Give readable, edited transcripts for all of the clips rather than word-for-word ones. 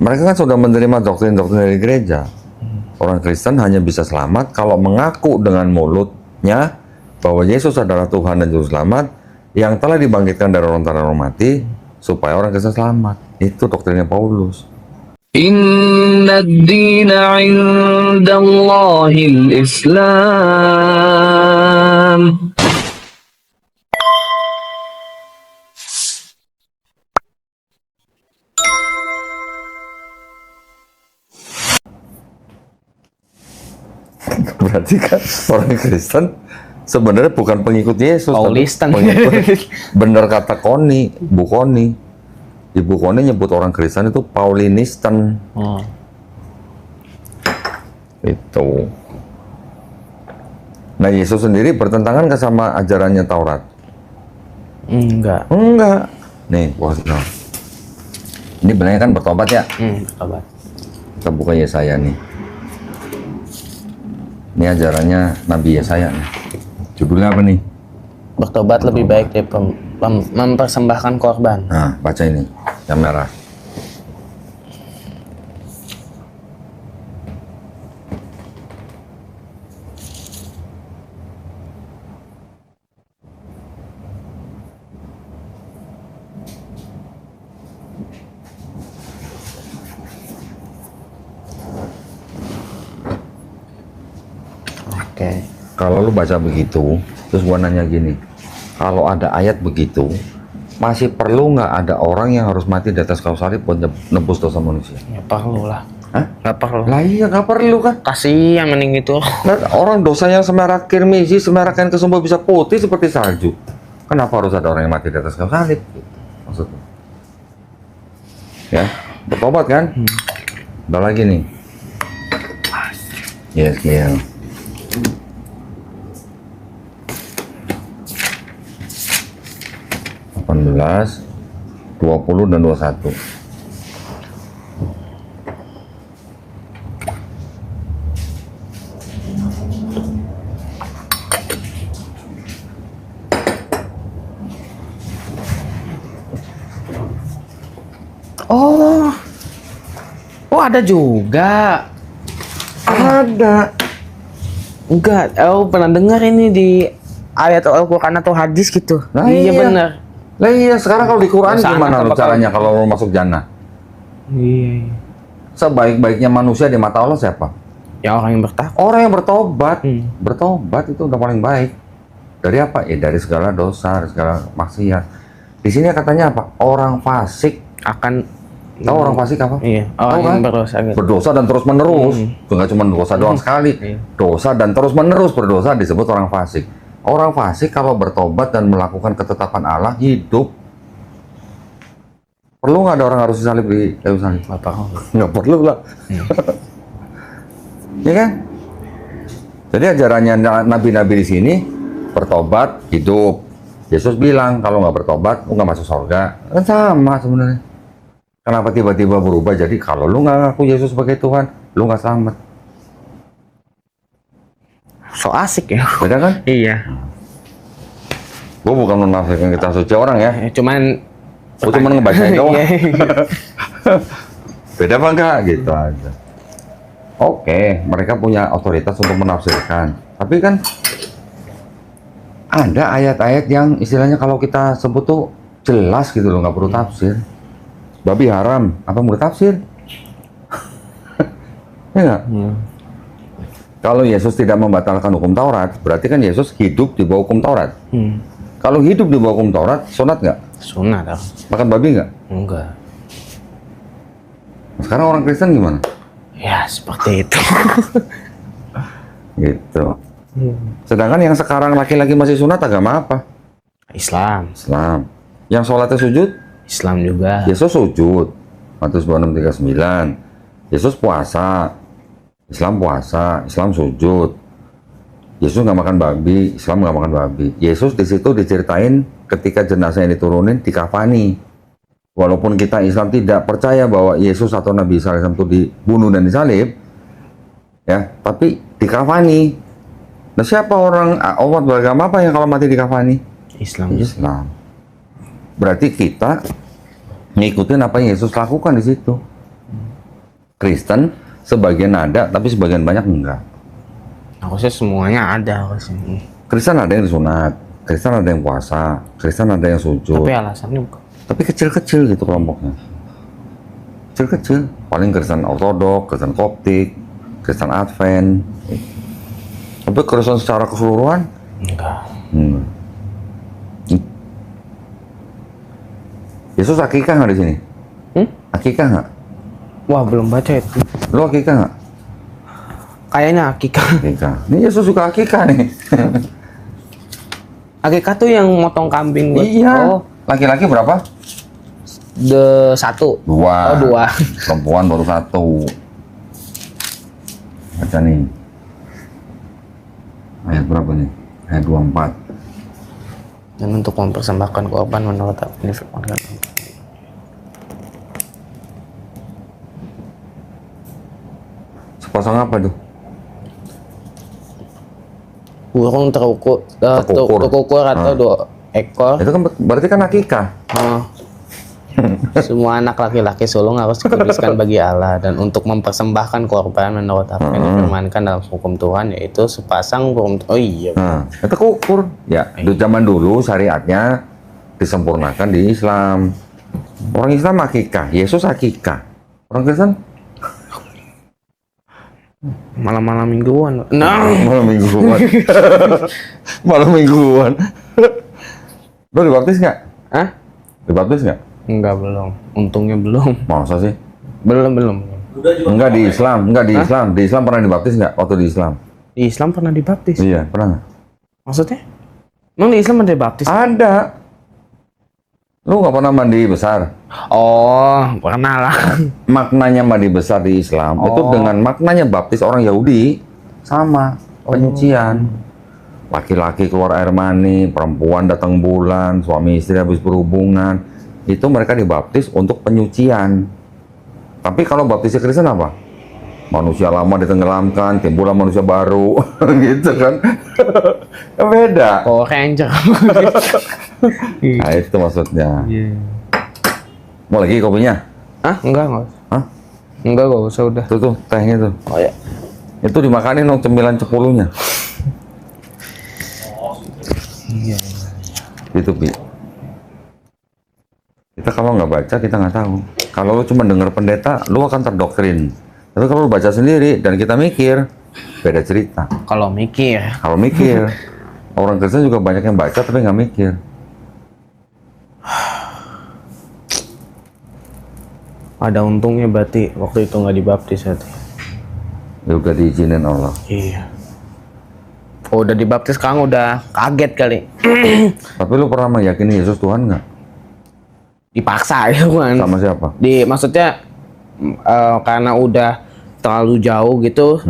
Mereka kan sudah menerima doktrin-doktrin dari gereja. Orang Kristen hanya bisa selamat kalau mengaku dengan mulutnya bahwa Yesus adalah Tuhan dan Juru Selamat yang telah dibangkitkan dari antara orang mati supaya orang Kristen selamat. Itu doktrinnya Paulus. Inna ad-dina 'inda Allahil Islam. Berarti kan orang Kristen sebenarnya bukan pengikut Yesus, Paulisten. pengikut. Bener kata Koni, Bu Koni. Ibu Koni nyebut orang Kristen itu Paulinisten. Oh. Itu. Nah, Yesus sendiri bertentangan ke sama ajarannya Taurat? Enggak. Enggak. Nih, gua kasih tahu. Ini benernya kan bertobat ya? Bertobat. Kita buka Yesaya nih. Ini ajarannya Nabi Yesaya nih. Judulnya apa nih? Bertobat lebih baik dari mempersembahkan korban. Nah, baca ini. Yang merah. Oke. Kalau lu baca begitu, terus gua nanya gini, kalau ada ayat begitu, masih perlu nggak ada orang yang harus mati di atas kayu salib buat nebus dosa manusia? Ya perlu lah. Hah? Nggak perlu. Lah iya, nggak perlu kan? Kasihan mending itu. Nah, orang dosa yang semerah kirmisi, semerah kain kesumba bisa putih seperti salju. Kenapa harus ada orang yang mati di atas kayu salib? Maksudnya. Ya, bertobat kan? Ada lagi nih. Yes, yeah. 18, 20 dan 21. Oh. Oh, ada juga. Ada. Enggak, aku pernah dengar ini di ayat Al-Quran atau hadis gitu. Nah, iya iya. benar. Lah iya, sekarang kalau di Quran Dosa gimana anak lu bakal- caranya kalau lu masuk jannah? Iya. Sebaik-baiknya manusia di mata Allah siapa? Ya orang yang bertakwa. Orang yang bertobat. Hmm. Bertobat itu udah paling baik. Dari apa? Ya dari segala dosa, dari segala maksiat. Di sini katanya apa? Orang fasik. Akan Tahu orang fasik apa? Iya, Tahu orang yang kan? berdosa gitu. Berdosa dan terus menerus. Bukan cuma dosa doang sekali. Iya. Dosa dan terus menerus berdosa disebut orang fasik. Orang fasik kalau bertobat dan melakukan ketetapan Allah hidup. Perlu nggak ada orang harus disalib di kayu salib? Nggak perlu. Nggak perlu lah. Ya kan? Jadi ajarannya nabi-nabi di sini bertobat hidup. Yesus bilang kalau nggak bertobat lu nggak masuk surga. Kan sama sebenarnya. Kenapa tiba-tiba berubah jadi kalau lu nggak ngaku Yesus sebagai Tuhan, lu nggak selamat. So asik ya. Beda kan? Iya. Gue bukan menafsirkan kita suci orang ya. Cuman Gue cuma ngebacain doang. Iya. Beda apa enggak? Gitu aja. Oke, mereka punya otoritas untuk menafsirkan. Tapi kan ada ayat-ayat yang istilahnya kalau kita sebut tuh jelas gitu loh, nggak perlu tafsir. Babi haram, apa mau tafsir? Ya nggak? Kalau Yesus tidak membatalkan hukum Taurat, berarti kan Yesus hidup di bawah hukum Taurat. Kalau hidup di bawah hukum Taurat, sunat nggak? Sunat tau. Makan babi nggak? Enggak. Sekarang orang Kristen gimana? Ya seperti itu. Gitu. Sedangkan yang sekarang laki-laki masih sunat agama apa? Islam. Islam. Yang sholatnya sujud? Islam juga. Yesus sujud. Matius 26:39. Yesus puasa. Islam puasa. Islam sujud. Yesus nggak makan babi. Islam nggak makan babi. Yesus di situ diceritain ketika jenazah yang diturunin dikafani. Walaupun kita Islam tidak percaya bahwa Yesus atau Nabi Isa itu dibunuh dan disalib, ya, tapi dikafani. Nah, siapa orang umat beragama apa yang kalau mati dikafani? Islam. Islam. Berarti kita ngikutin apa yang Yesus lakukan di situ. Kristen sebagian ada, tapi sebagian banyak enggak. Aku sih semuanya ada aku sih. Kristen ada yang disunat, Kristen ada yang puasa, Kristen ada yang sujud. Tapi alasannya bukan. Tapi kecil-kecil gitu kelompoknya. Kecil-kecil. Paling Kristen Ortodok, Kristen Koptik, Kristen Advent. Tapi Kristen secara keseluruhan Enggak. Yesus akikah nggak di sini? Akikah nggak? Wah, belum baca itu. Lo akikah nggak? Kayaknya akikah. Akikah. Ini Yesus juga akikah nih. Akikah tuh yang motong kambing buat. Iya. Oh, Laki-laki berapa? satu. Dua. Oh, 2. Perempuan baru 1. Baca nih. Ayat berapa nih? Ayat 24. Dan untuk mempersembahkan korban menurut apa ini firman kan. Sepasang apa tuh? Burung terukur, Terkukur. terkukur atau 2 ekor. Itu kan berarti kan akikah. Oh. Semua anak laki-laki sulung harus dikuduskan bagi Allah, dan untuk mempersembahkan korban menurut apa yang difirmankan dalam hukum Tuhan, yaitu sepasang burung. Oh iya. Nah, itu kukur. Ya, di zaman dulu syariatnya disempurnakan di Islam. Orang Islam akikah, Yesus akikah. Orang Kristen Malam-malam mingguan. Nah, malam mingguan. Malam mingguan. Lo dibaptis nggak? Hah? Dibaptis nggak? Enggak, belum. Untungnya belum. Masa sih? Belum. Enggak di Islam, enggak di Islam. Di Islam pernah dibaptis nggak waktu di Islam? Di Islam pernah dibaptis. Iya, pernah nggak? Maksudnya? Emang di Islam ada dibaptis? Ada. Lu nggak pernah mandi besar? Oh, pernah lah. Maknanya mandi besar di Islam itu dengan maknanya baptis orang Yahudi sama penyucian. Laki-laki keluar air mani, perempuan datang bulan, suami istri habis berhubungan, itu mereka dibaptis untuk penyucian. Tapi kalau baptisnya Kristen apa? Manusia lama ditenggelamkan, timbullah manusia baru, gitu kan? Beda. Oh, Ranger. Nah itu maksudnya. Iya. Mau lagi kopinya? Ah, enggak. Hah? Enggak usah udah. Tuh tehnya tuh. Oh ya. Itu dimakanin dong cemilan cepulunya. Iya. Itu Bi. Kita kalau nggak baca kita nggak tahu. Kalau lu cuma dengar pendeta, lu akan terdoktrin. Tapi kalau lu baca sendiri dan kita mikir, beda cerita. Kalau mikir. Kalau mikir, orang Kristen juga banyak yang baca tapi nggak mikir. Ada untungnya berarti waktu itu nggak dibaptis hati. Ya udah diizinin Allah. Iya. Oh, udah dibaptis sekarang udah kaget kali. Tapi lu pernah meyakini Yesus Tuhan nggak? Dipaksa ya kan. Sama siapa? Maksudnya karena udah terlalu jauh gitu.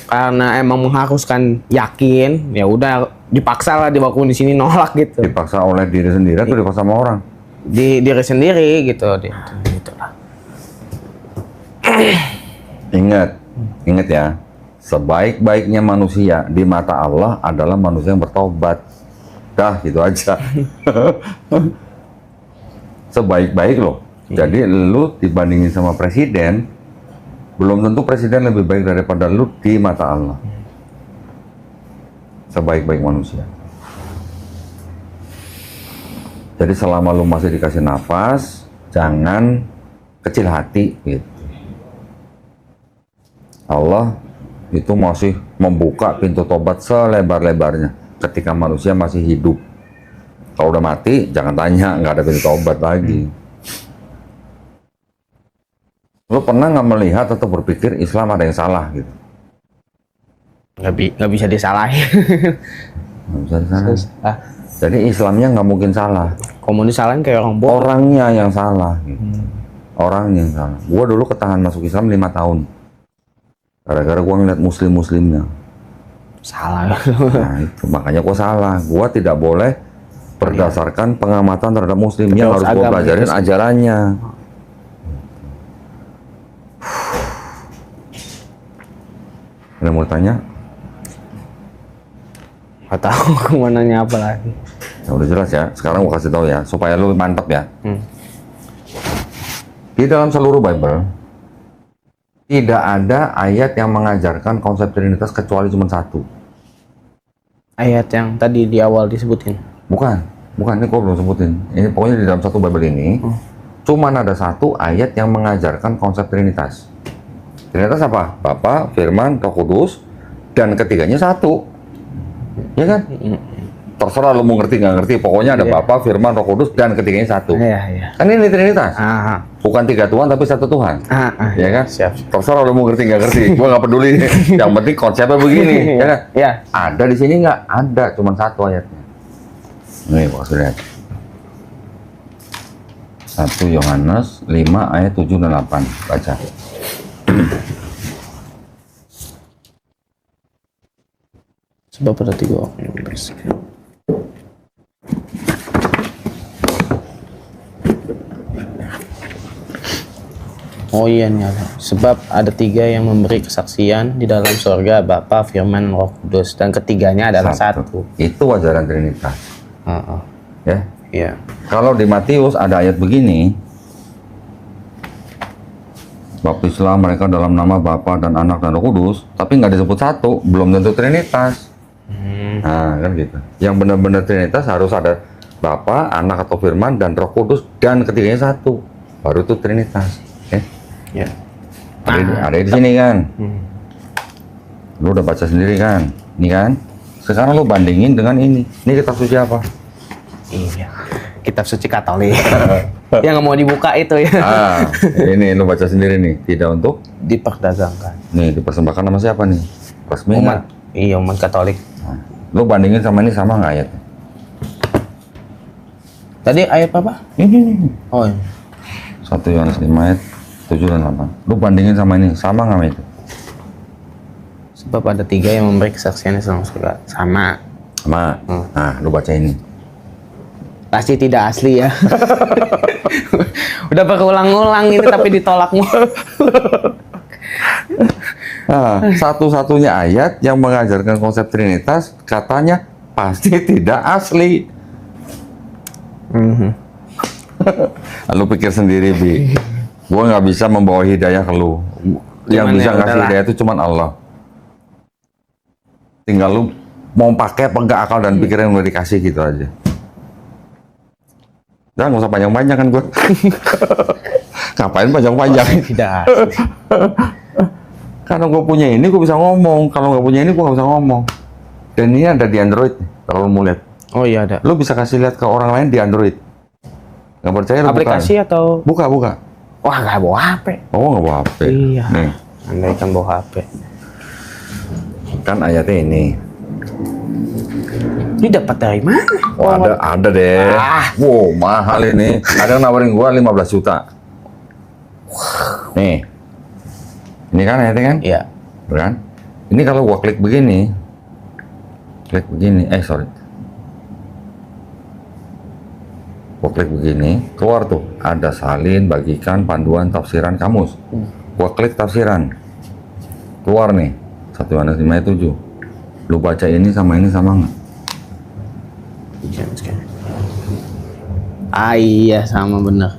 Karena emang mengharuskan yakin, ya udah dipaksa lah dibawa di sini nolak gitu. Dipaksa oleh diri sendiri atau dipaksa sama orang? Di diri sendiri gitu gitu lah. Ingat ya, sebaik-baiknya manusia di mata Allah adalah manusia yang bertobat. Dah, gitu aja. Sebaik-baik loh. Jadi lu dibandingin sama presiden, belum tentu presiden lebih baik daripada lu di mata Allah. Sebaik-baik manusia. Jadi selama lu masih dikasih nafas, jangan kecil hati gitu. Allah itu masih membuka pintu tobat selebar-lebarnya ketika manusia masih hidup. Kalau udah mati, jangan tanya, nggak ada pintu tobat lagi. Lu pernah nggak melihat atau berpikir Islam ada yang salah gitu? Nggak bisa disalahin. Nggak bisa disalahin. Ah, Jadi Islamnya nggak mungkin salah. komunis salahin kayak orang bodoh. Orangnya yang salah gitu. Orangnya yang salah. Gua dulu ketahan masuk Islam 5 tahun. Gara-gara gua ngeliat muslimnya. Salah. Nah itu makanya gua salah. Gua tidak boleh berdasarkan pengamatan terhadap muslim yang harus gua agama pelajarin itu sendiri. ajarannya. Ada mau tanya? Nggak tahu kemananya apa lagi. Ya udah jelas ya. Sekarang gua kasih tahu ya supaya lu mantap ya. Di dalam seluruh Bible Tidak ada ayat yang mengajarkan konsep Trinitas kecuali cuma satu. Ayat yang tadi di awal disebutin. Bukan, ini gua belum sebutin. Ini pokoknya di dalam satu Bible ini, cuman ada satu ayat yang mengajarkan konsep Trinitas. Trinitas apa? Bapa, Firman, Roh Kudus, dan ketiganya satu. Ya kan? Terserah lu mau ngerti nggak ngerti, pokoknya ada Bapa, Firman, Roh Kudus, dan ketiganya satu. Iya. Kan ini Trinitas. Ah, Bukan tiga Tuhan tapi satu Tuhan. Ya kan? Siap. Terserah lu mau ngerti nggak ngerti, gua nggak peduli. Yang penting konsepnya begini, ya kan? Iya. Ada di sini nggak? Ada, cuma satu ayatnya. Nih, maksudnya 1 Yohanes 5 ayat 7 dan 8. Baca. Sebab ada 3 orang yang berselisih. Oh iya nih ada. Sebab ada 3 yang memberi kesaksian di dalam surga, Bapa, Firman, Roh Kudus, dan ketiganya adalah satu. Itu ajaran Trinitas. Ya. Iya. Kalau di Matius ada ayat begini, baptislah mereka dalam nama Bapa dan Anak dan Roh Kudus, tapi nggak disebut satu, belum tentu Trinitas. Nah, kan gitu. Yang benar-benar Trinitas harus ada Bapa, Anak atau Firman, dan Roh Kudus, dan ketiganya satu. Baru itu Trinitas. Ya. Ada di sini kan. Lu udah baca sendiri kan? Ini kan? Sekarang lu bandingin dengan ini. Ini kitab suci apa? Iya. Kitab suci Katolik. Yang nggak mau dibuka itu ya. Ini lu baca sendiri nih. Tidak untuk Diperdagangkan. nih dipersembahkan sama siapa nih? Resmi nggak? Iya, umat Katolik. Lu bandingin sama ini sama nggak ayatnya? Tadi ayat apa? Ini. Oh, iya. 1 Yohanes 5 ayat 7 dan 8. Lu bandingin sama ini, sama nggak sama itu? Sebab ada 3 yang memberi kesaksian di dalam surga. Sama. Sama. Nah, lu baca ini. Pasti tidak asli ya. Udah berulang-ulang ini tapi ditolak mulu. Nah, satu-satunya ayat yang mengajarkan konsep Trinitas katanya pasti tidak asli. Lu pikir sendiri, Bi. Gua nggak bisa membawa hidayah ke lu. Yang bisa ngasih hidayah itu cuman Allah. Tinggal lu mau pakai apa enggak akal dan pikiran yang udah dikasih gitu aja. Jangan nggak usah panjang-panjang kan gua. Ngapain panjang-panjang? Tidak asli. Karena gue punya ini, gue bisa ngomong. Kalau nggak punya ini, gue nggak bisa ngomong. Dan ini ada di Android, kalau lu mau lihat. Oh iya ada. Lu bisa kasih lihat ke orang lain di Android. Nggak percaya lu Aplikasi buka. atau? Buka. Wah, nggak bawa HP. Oh, nggak bawa HP. Iya. Nih, Anda kan bawa HP. kan ayatnya ini. Ini dapat dari mana? Oh, ada deh. Wow, mahal ini. Ada yang nawarin gua 15 juta. Nih. Ini kan ayatnya kan? Iya. Kan? Ini kalau gua klik begini. Sorry. Gua klik begini, keluar tuh. Ada salin, bagikan, panduan, tafsiran, kamus. Gua klik tafsiran. Keluar nih. 1 Yohanes 5 ayat 7. Lu baca ini sama nggak? Iya, sama bener.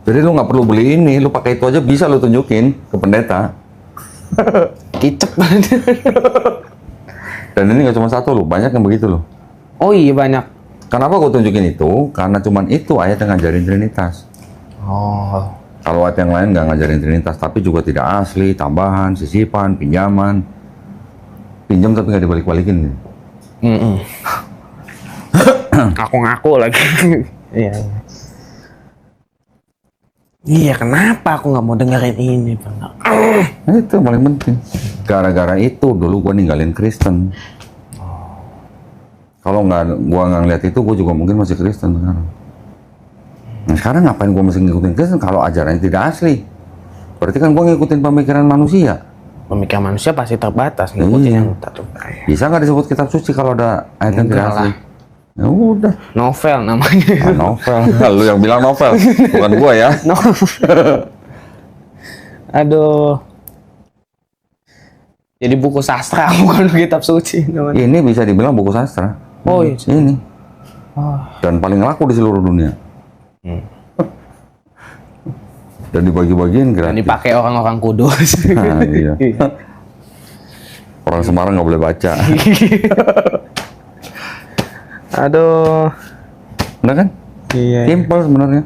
Jadi lu nggak perlu beli ini, lu pakai itu aja bisa lu tunjukin ke pendeta. Kicep banget. Dan ini nggak cuma satu lu, banyak yang begitu loh. Oh iya banyak. Kenapa gue tunjukin itu? Karena cuman itu ayat yang ngajarin Trinitas. Oh. Kalau ayat yang lain nggak ngajarin Trinitas, tapi juga tidak asli, tambahan, sisipan, pinjaman. Pinjam tapi nggak dibalik-balikin. Aku ngaku lagi. Iya. Iya, kenapa aku nggak mau dengerin ini, Bang? Nah, itu yang paling penting. Gara-gara itu dulu gue ninggalin Kristen. Kalau gue nggak ngeliat itu, gue juga mungkin masih Kristen sekarang. Nah sekarang ngapain gue masih ngikutin Kristen kalau ajarannya tidak asli? Berarti kan gue ngikutin pemikiran manusia. Pemikiran manusia pasti terbatas, ngikutin yang tak terpercaya. Bisa nggak disebut kitab suci kalau ada ayat yang tidak asli? Ya udah. Novel namanya. Novel. Lu yang bilang novel, bukan gua ya. Novel. Aduh. Jadi buku sastra bukan kitab suci namanya. Ini bisa dibilang buku sastra. Oh iya. Ini. Dan paling laku di seluruh dunia. Dan dibagi-bagiin Dan gratis. dipakai orang-orang kudus. Nah, iya. Orang Semarang nggak boleh baca. Aduh. Benar kan? Iya. Simpel sebenarnya.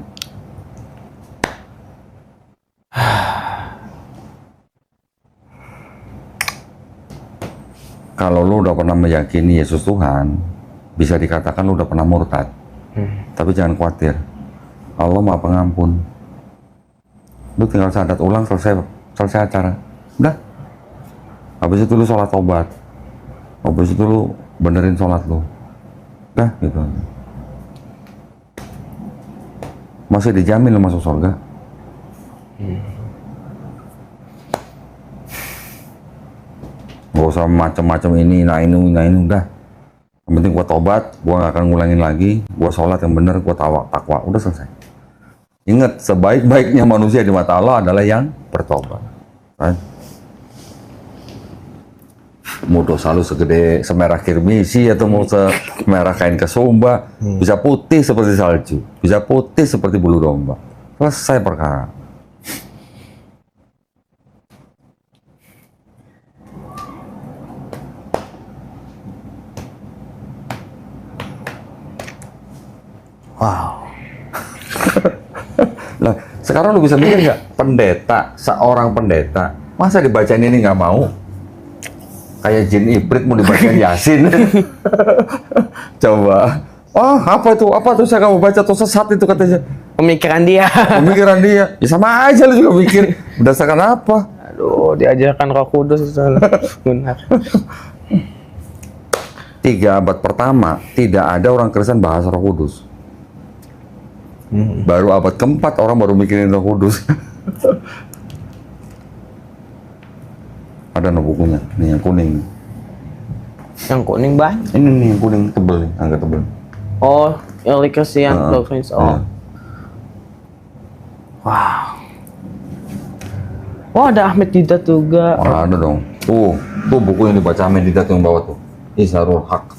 Kalau lu udah pernah meyakini Yesus Tuhan, bisa dikatakan lu udah pernah murtad. Tapi jangan khawatir, Allah Maha Pengampun. Lu tinggal syahadat ulang, selesai acara. Udah. Habis itu lu sholat tobat. Habis itu lu benerin sholat lu. Udah gitu. Masih dijamin lu masuk surga. Gak usah macam-macam ini, nah ini, udah. Yang penting gua tobat, gua gak akan ngulangin lagi. Gua sholat yang bener, gua takwa, udah selesai. Ingat, sebaik-baiknya manusia di mata Allah adalah yang bertobat. Kan? Mau dosa lu segede semerah kirmisi atau mau semerah kain kesumba, bisa putih seperti salju, bisa putih seperti bulu domba. Selesai perkara. Wow. Nah, sekarang lu bisa mikir nggak, pendeta, seorang pendeta, masa dibacain ini nggak mau? Kayak jin ibrit mau dibacain Yasin. Coba. Oh, apa tuh saya kamu baca tuh sesat itu katanya. Pemikiran dia. Pemikiran dia. Ya sama aja lu juga mikir. Berdasarkan apa? Aduh, diajarkan Roh Kudus itu benar. 3 abad pertama tidak ada orang Kristen bahas Roh Kudus. Baru abad keempat orang baru mikirin Roh Kudus. Ada no bukunya, nih yang kuning. Yang kuning banyak. Ini nih yang kuning tebel nih, agak tebel. Oh, Early Christian Doctrines. Oh. Iya. Wow. Oh, ada Ahmed Didat juga. Ada dong. Tuh buku yang dibaca Ahmed Didat yang bawa tuh. Isharul Haq.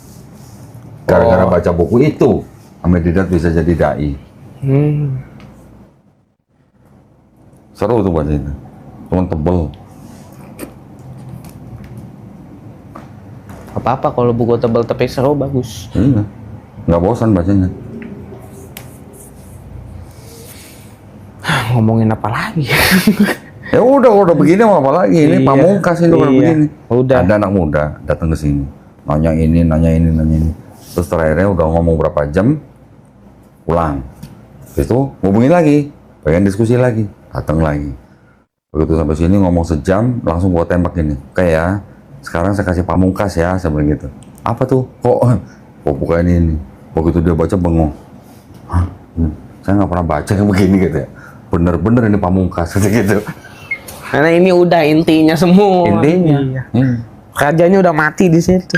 Gara-gara baca buku itu, Ahmed Didat bisa jadi dai. Seru tuh baca itu. Cuman tebel. Apa-apa kalau buku tebal tapi seru bagus. Iya. Nggak bosan bacanya. Ngomongin apa lagi? Ya udah begini mau apa lagi? Ini Iya. pamungkas ini udah Iya. begini. Udah. Ada anak muda datang ke sini, nanya ini. Terus terakhirnya udah ngomong berapa jam, pulang. Itu ngomongin lagi, pengen diskusi lagi, datang lagi. Begitu sampai sini ngomong sejam, langsung gua tembak ini. Kayak sekarang saya kasih pamungkas ya, saya bilang gitu. Apa tuh? Kok buka ini? Begitu dia baca bengong. Hah? Saya nggak pernah baca yang begini gitu ya. Bener-bener ini pamungkas gitu. Karena ini udah intinya semua. Intinya. Iya. Rajanya udah mati di situ.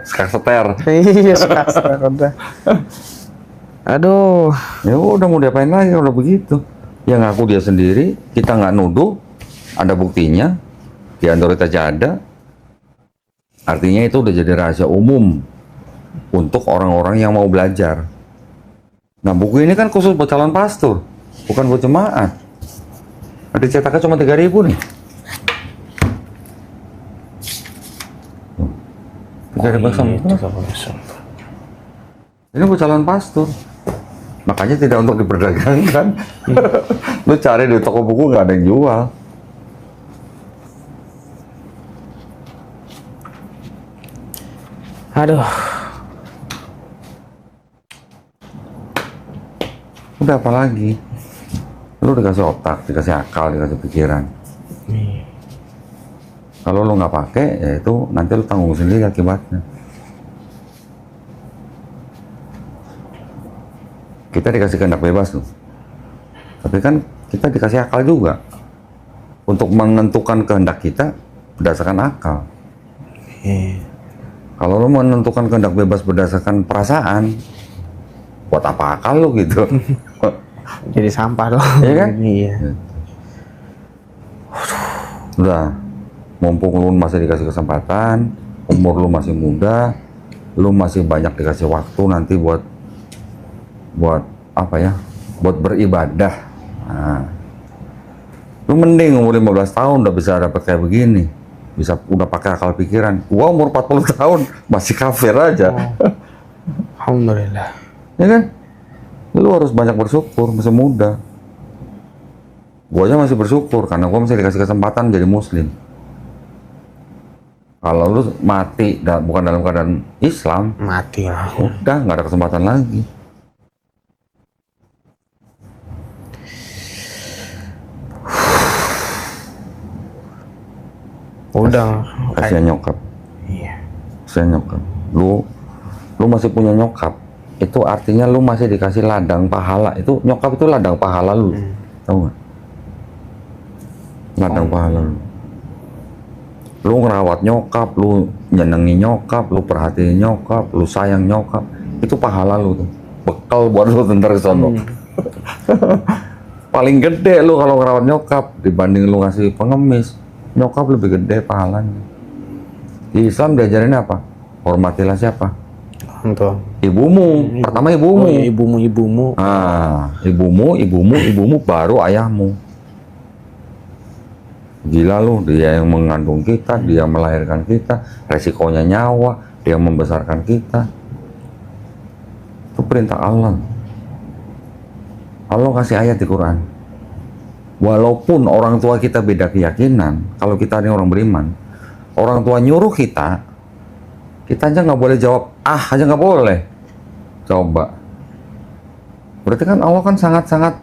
Skakseter. Iya, sekarang udah. Aduh. Ya udah mau diapain lagi kalau begitu. Ya ngaku dia sendiri, kita nggak nuduh, ada buktinya, di Android aja ada. Artinya itu udah jadi rahasia umum untuk orang-orang yang mau belajar. Nah buku ini kan khusus buat calon pastor, bukan buat jemaat. Ada cetaknya cuma 3.000 nih. 3.000 sama. Ini buat calon pastor. Makanya tidak untuk diperdagangkan. Lu cari di toko buku nggak ada yang jual. Aduh. Udah apa lagi? Lu dikasih otak, dikasih akal, dikasih pikiran. Kalau lu nggak pakai, ya itu nanti lu tanggung sendiri akibatnya. Kita dikasih kehendak bebas tuh. Tapi kan kita dikasih akal juga. Untuk menentukan kehendak kita berdasarkan akal. Kalau lu menentukan kehendak bebas berdasarkan perasaan, buat apa akal lu gitu? Jadi sampah dong. Iya kan? Iya. Udah, mumpung lu masih dikasih kesempatan, umur lu masih muda, lu masih banyak dikasih waktu nanti buat apa ya? Buat beribadah. Nah, Lu mending umur 15 tahun udah bisa dapat kayak begini. Bisa udah pakai akal pikiran. Gua umur 40 tahun masih kafir aja. Alhamdulillah. Ya kan? Lu harus banyak bersyukur, masih muda. Gua aja masih bersyukur karena gua masih dikasih kesempatan jadi muslim. Kalau lu mati bukan dalam keadaan Islam, Mati lah. udah nggak ada kesempatan lagi. Udah. Kasihan nyokap. Iya. Kasihan nyokap. Lu masih punya nyokap. Itu artinya lu masih dikasih ladang pahala. Itu nyokap itu ladang pahala lu. Tahu nggak? Ladang pahala lu. Lu ngerawat nyokap, lu nyenengi nyokap, lu perhatiin nyokap, lu sayang nyokap. Itu pahala lu tuh. Bekal buat lu ntar kesono. Paling gede lu kalau ngerawat nyokap dibanding lu ngasih pengemis. Nyokap lebih gede pahalanya. Di Islam diajarin apa? Hormatilah siapa? Untuk Ibumu. Pertama ibumu. ibumu. Ah, ibumu, baru ayahmu. Gila lu, dia yang mengandung kita, dia melahirkan kita, resikonya nyawa, dia membesarkan kita. Itu perintah Allah. Allah kasih ayat di Quran. Walaupun orang tua kita beda keyakinan, kalau kita ini orang beriman, orang tua nyuruh kita aja nggak boleh jawab aja nggak boleh. Coba. Berarti kan Allah kan sangat-sangat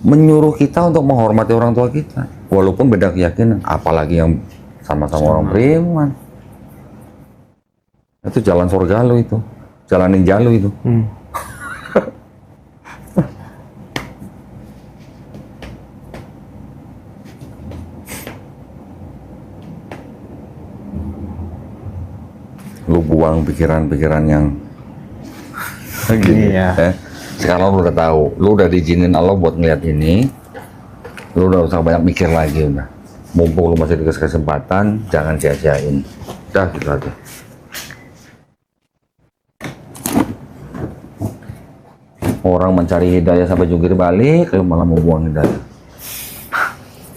menyuruh kita untuk menghormati orang tua kita, walaupun beda keyakinan, apalagi yang sama-sama orang beriman. Itu jalan surga lu itu, jalan ninja lu itu. Lu buang pikiran-pikiran yang gini. Iya. Sekarang lu udah tahu, lu udah diizinin Allah buat ngeliat ini, lu udah usah banyak mikir lagi udah. Mumpung lu masih dikasih kesempatan, jangan sia-siain. Udah gitu aja. Orang mencari hidayah sampai jungkir balik, lu malah mau buang hidayah.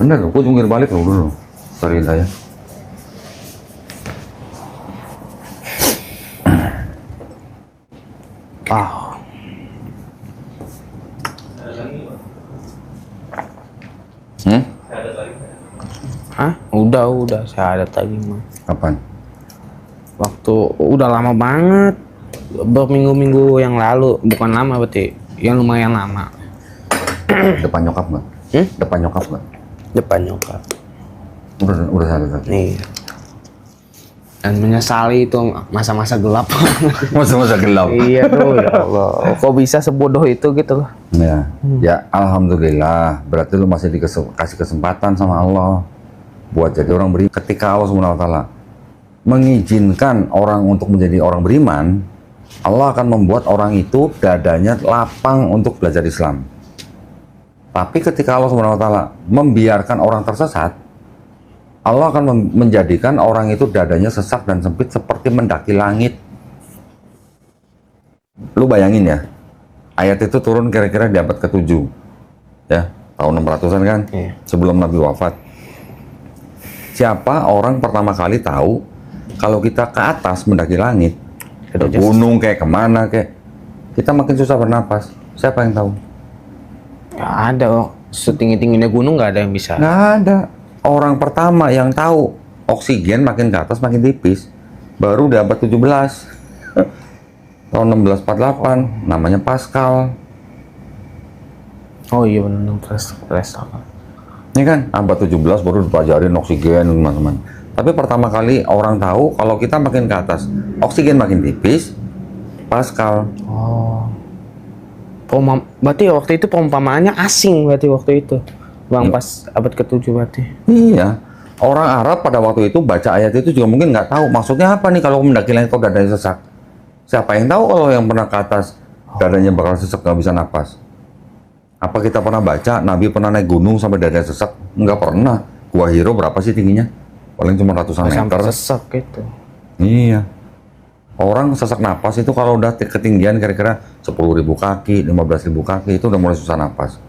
Bener, gua jungkir balik lu dulu, cari hidayah. Ah. Hah? Udah syahadat tadi mah. Kapan? Waktu udah lama banget. Berminggu-minggu yang lalu, bukan lama berarti, yang lumayan lama. Depan nyokap nggak? Depan nyokap nggak? Depan nyokap. Udah sadar. Nih. Dan menyesali itu masa-masa gelap. Masa-masa gelap. Iya tuh, ya Allah. Kok bisa sebodoh itu gitu loh. Ya, ya alhamdulillah. Berarti lu masih dikasih kesempatan sama Allah buat jadi orang beriman. Ketika Allah SWT mengizinkan orang untuk menjadi orang beriman, Allah akan membuat orang itu dadanya lapang untuk belajar Islam. Tapi ketika Allah SWT membiarkan orang tersesat, Allah akan menjadikan orang itu dadanya sesak dan sempit seperti mendaki langit. Lu bayangin ya, ayat itu turun kira-kira di abad ke-7 ya, tahun 600-an kan, sebelum Nabi wafat. Siapa orang pertama kali tahu kalau kita ke atas mendaki langit, ke gunung kayak kemana kayak, kita makin susah bernapas? Siapa yang tahu? Ya ada, setinggi-tingginya gunung nggak ada yang bisa. Nggak ada. Orang pertama yang tahu oksigen makin ke atas makin tipis baru di abad 17 tahun 1648, namanya Pascal. Oh iya benar, Pascal. Ini kan abad 17 baru dipelajarin oksigen teman-teman. Tapi pertama kali orang tahu kalau kita makin ke atas oksigen makin tipis, Pascal. Oh. Berarti waktu itu perumpamaannya asing berarti waktu itu. Bang, pas abad ke-7 berarti. Iya. Orang Arab pada waktu itu baca ayat itu juga mungkin nggak tahu maksudnya apa nih kalau mendaki langit kok dadanya sesak. Siapa yang tahu kalau yang pernah ke atas dadanya bakal sesak nggak bisa napas? Apa kita pernah baca Nabi pernah naik gunung sampai dadanya sesak? Nggak pernah. Gua Hiro berapa sih tingginya? Paling cuma ratusan Sampai meter. sesak gitu. Iya. Orang sesak napas itu kalau udah ketinggian kira-kira 10.000 kaki, 15.000 kaki itu udah mulai susah napas.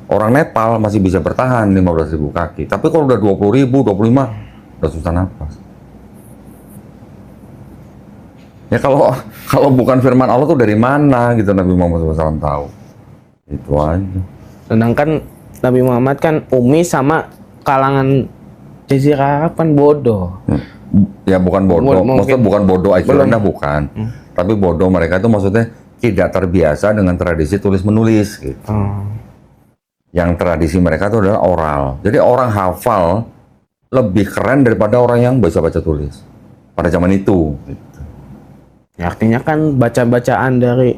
Orang Nepal masih bisa bertahan 15.000 kaki. Tapi kalau udah 20.000, 25, udah susah nafas. Ya kalau bukan firman Allah tuh dari mana gitu Nabi Muhammad SAW tahu. Itu aja. Sedangkan Nabi Muhammad kan umi sama kalangan Jazirah Arab kan bodoh. Ya bukan bodoh, maksudnya bukan bodoh IQ rendah bukan. Tapi bodoh mereka itu maksudnya tidak terbiasa dengan tradisi tulis menulis gitu. Yang tradisi mereka itu adalah oral. Jadi orang hafal lebih keren daripada orang yang baca tulis pada zaman itu. Gitu. Ya, artinya kan baca-bacaan dari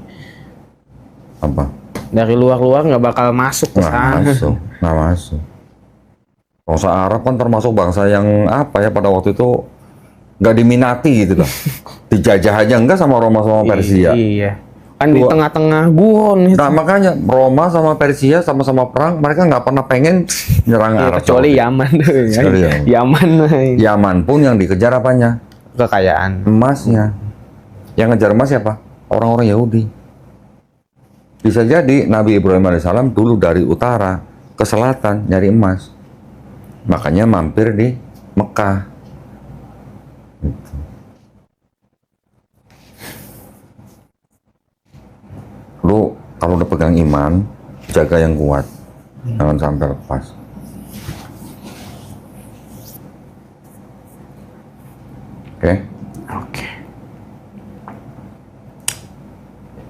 Apa? dari luar-luar nggak bakal masuk ke sana. Nggak masuk. Bangsa Arab kan termasuk bangsa yang apa ya pada waktu itu nggak diminati gitu loh. Dijajah aja enggak sama Roma sama Persia. Iya. Kan di tengah-tengah gurun itu. Nah makanya Roma sama Persia sama-sama perang, mereka nggak pernah pengen nyerang Arab. Kecuali Yaman. Kecuali Yaman. Yaman pun yang dikejar apanya? Kekayaan. Emasnya. Yang ngejar emas siapa? Orang-orang Yahudi. Bisa jadi Nabi Ibrahim alaihissalam dulu dari utara ke selatan nyari emas. Makanya mampir di Mekah. Gitu. Lu kalau udah pegang iman, jaga yang kuat. Jangan sampai lepas. Oke? Oke.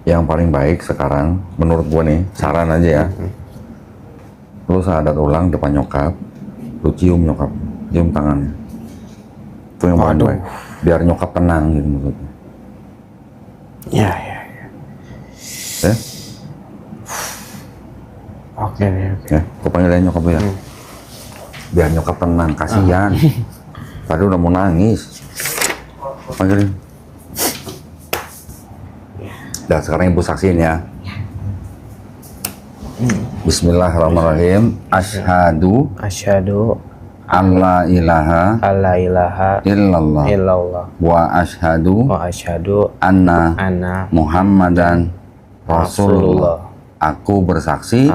Yang paling baik sekarang, menurut gue nih, saran aja ya. Lu syahadat ulang depan nyokap, lu cium nyokap, cium tangannya. Itu yang paling baik. Biar nyokap tenang gitu maksudnya. Ya. Ya? Oke. Ya, gue panggilin nyokap lu ya. Biar nyokap tenang, kasihan. Tadi udah mau nangis. Panggilin. Dan sekarang ibu saksiin ya. Bismillahirrahmanirrahim. Asyhadu alla ilaha illallah wa asyhadu anna Muhammadan Rasulullah. Aku bersaksi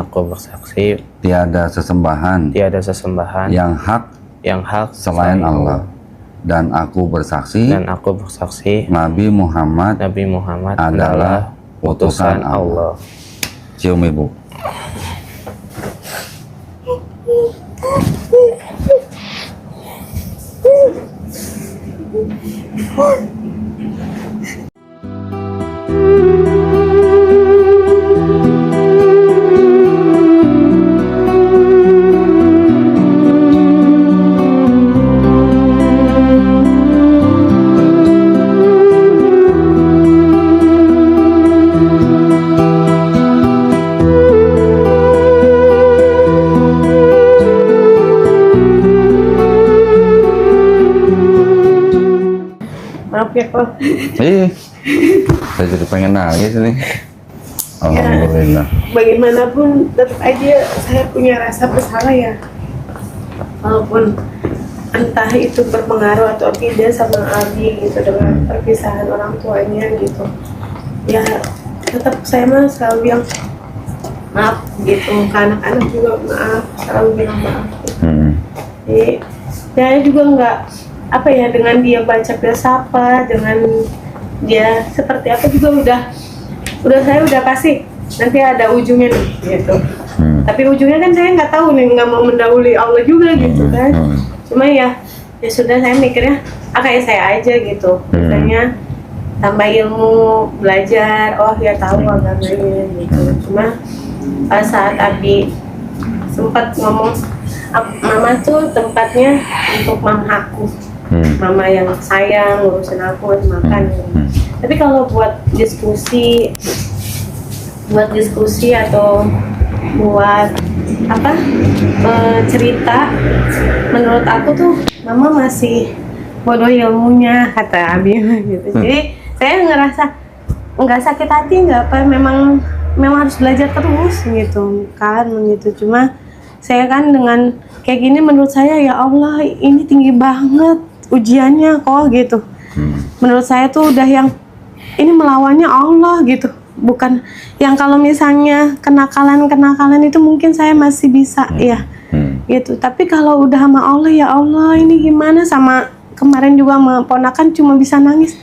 tiada sesembahan yang hak selain Allah. Dan aku bersaksi Nabi Muhammad adalah utusan Allah. Cium ibu. Maaf ya kok. Saya jadi pengen nangis nih. Alhamdulillah. Bagaimanapun tetap aja saya punya rasa bersalah ya. Walaupun entah itu berpengaruh atau tidak sama Abi gitu dengan perpisahan orang tuanya gitu. Ya tetap saya mah selalu bilang maaf gitu. Ke anak-anak juga maaf, selalu bilang maaf. Gitu. Jadi saya juga nggak apa ya, dengan dia baca filsafat, dengan dia seperti apa juga udah saya udah pasti nanti ada ujungnya nih gitu. Tapi ujungnya kan saya nggak tahu nih, nggak mau mendahului Allah juga gitu kan. Cuma ya sudah, saya mikirnya kayak saya aja gitu. Misalnya tambah ilmu, belajar, oh ya tahu agamanya gitu. Cuma pas saat Abi sempat ngomong, mama tuh tempatnya untuk mama aku. Mama yang sayang, ngurusin aku, makan. Tapi kalau buat diskusi atau buat apa cerita, menurut aku tuh mama masih bodoh ilmunya, kata Abi gitu. Jadi saya ngerasa nggak sakit hati, nggak apa, memang harus belajar terus gitu kan gitu. Cuma saya kan dengan kayak gini, menurut saya ya Allah ini tinggi banget ujiannya kok gitu. Menurut saya tuh udah yang ini melawannya Allah gitu. bukan yang kalau misalnya kenakalan itu mungkin saya masih bisa ya gitu, tapi kalau udah sama Allah, ya Allah ini gimana, sama kemarin juga sama ponakan cuma bisa nangis.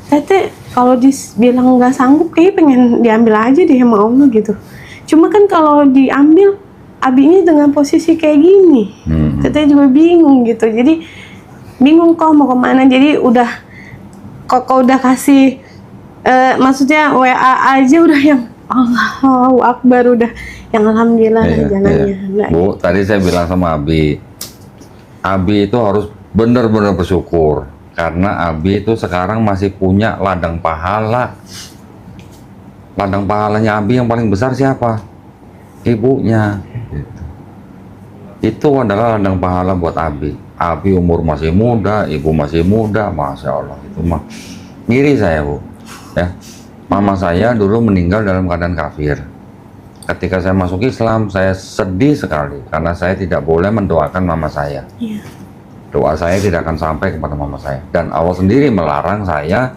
Tete kalau dibilang nggak sanggup kayak pengen diambil aja deh sama Allah gitu. Cuma kan kalau diambil abinya dengan posisi kayak gini, Tete juga bingung gitu. Jadi bingung kok mau kemana. Jadi udah kok udah kasih maksudnya WA aja udah yang Allahu Akbar, udah yang alhamdulillah jalannya. Nah, Bu, tadi saya bilang sama Abi itu harus benar-benar bersyukur karena Abi itu sekarang masih punya ladang pahala. Ladang pahalanya Abi yang paling besar siapa? Ibunya. Gitu. Itu adalah ladang pahala buat Abi. Abi umur masih muda, ibu masih muda, masya Allah, itu mah ngiri saya, Bu. Ya, mama saya dulu meninggal dalam keadaan kafir. Ketika saya masuk Islam, saya sedih sekali karena saya tidak boleh mendoakan mama saya. iya. Doa saya tidak akan sampai kepada mama saya. Dan Allah sendiri melarang saya,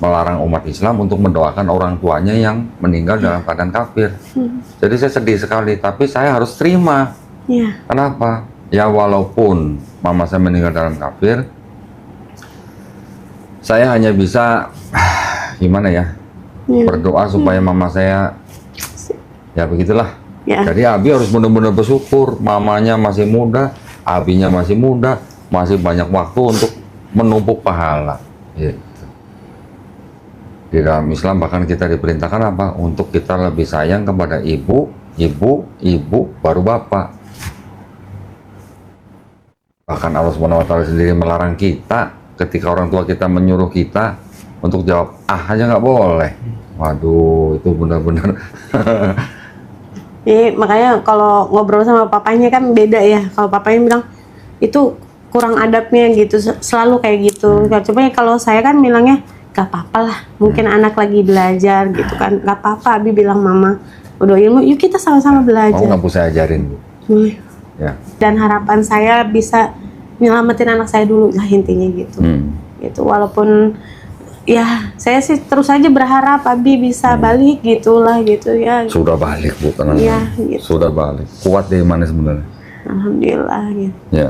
melarang umat Islam untuk mendoakan orang tuanya yang meninggal dalam keadaan kafir. Jadi saya sedih sekali, tapi saya harus terima. Iya. Kenapa? Ya walaupun mama saya meninggal dalam kafir, saya hanya bisa gimana ya, berdoa supaya mama saya, ya begitulah. Ya. Jadi Abi harus benar-benar bersyukur, mamanya masih muda, Abinya masih muda, masih banyak waktu untuk menumpuk pahala. Gitu. Di dalam Islam bahkan kita diperintahkan apa? Untuk kita lebih sayang kepada ibu, baru bapak. Bahkan Allah SWT sendiri melarang kita ketika orang tua kita menyuruh kita untuk jawab aja nggak boleh. Waduh, itu benar-benar. Jadi makanya kalau ngobrol sama papanya kan beda ya. Kalau papanya bilang itu kurang adabnya gitu, selalu kayak gitu. Coba kalau saya kan bilangnya gak apa-apa lah, mungkin anak lagi belajar gitu kan, gak apa-apa. Abi bilang mama udah ilmu, yuk kita sama-sama belajar. Mau nggak Bu saya ajarin, Bu? Boleh. Ya. Dan harapan saya bisa nyelamatin anak saya dulu lah intinya gitu. Gitu walaupun ya saya sih terus aja berharap Abi bisa balik gitulah gitu ya. Sudah balik, Bu, tenang. Iya, gitu. Sudah balik. Kuat dari mana sebenarnya? Alhamdulillah gitu. Ya.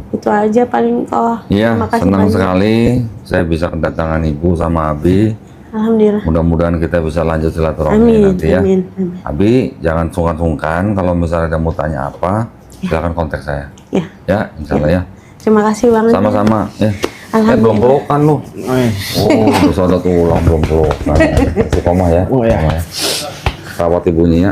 Itu aja paling Iya, terima kasih senang banyak. sekali saya bisa kedatangan Ibu sama Abi. Alhamdulillah. Mudah-mudahan kita bisa lanjut silaturahmi Amin, nanti ya. amin. Abi, jangan sungkan-sungkan kalau misalnya ada mau tanya apa, silakan kontak saya. Ya. Ya, insya Allah ya. Terima kasih banget. Sama-sama. Ya. Alhamdulillah. Belum pelukan lu. Oh, terus ada tulang belum pelukan. Istiqomah ya. Oh, ya. Istiqomah ya. Rawat ibunya ya.